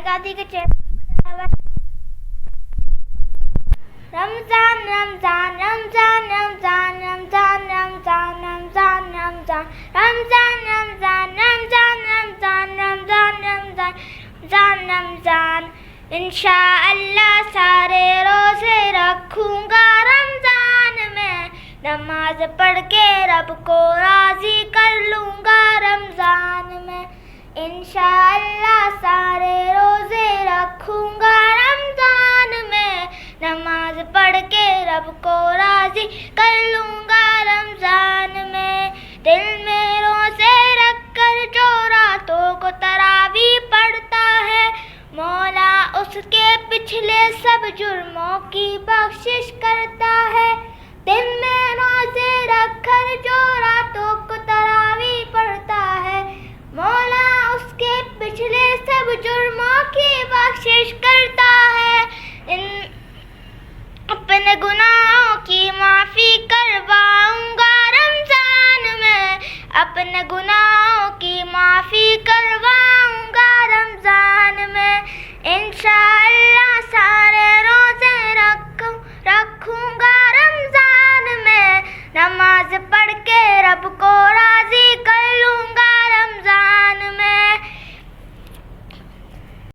गाती के चैनल रमजान रमजान रमजान रमजान रमजान रमजान रमजान रमजान रमजान रमजान रमजान रमजान रमजान रमजान रमजान रमजान इंशाअल्लाह सारे रोजे रखूंगा रमजान में, नमाज पढ़ के रब को राजी कर लूंगा रमजान में। इंशाअल्लाह सारे रोजे रखूंगा रमजान में, नमाज पढ़ के रब को राजी कर लूंगा रमजान में। दिल में रोजे रख कर जो रातों को तरावी पढ़ता है, मौला उसके पिछले सब जुर्मों की बख्शिश करता है। दिल में रोजे रख कर जो रातों को तरावी पढ़ता है, मौला उसके पिछले सब जुर्मों की बख्शिश करता है। अपने गुनाहों की माफ़ी करवाऊंगा रमजान में, अपने गुनाह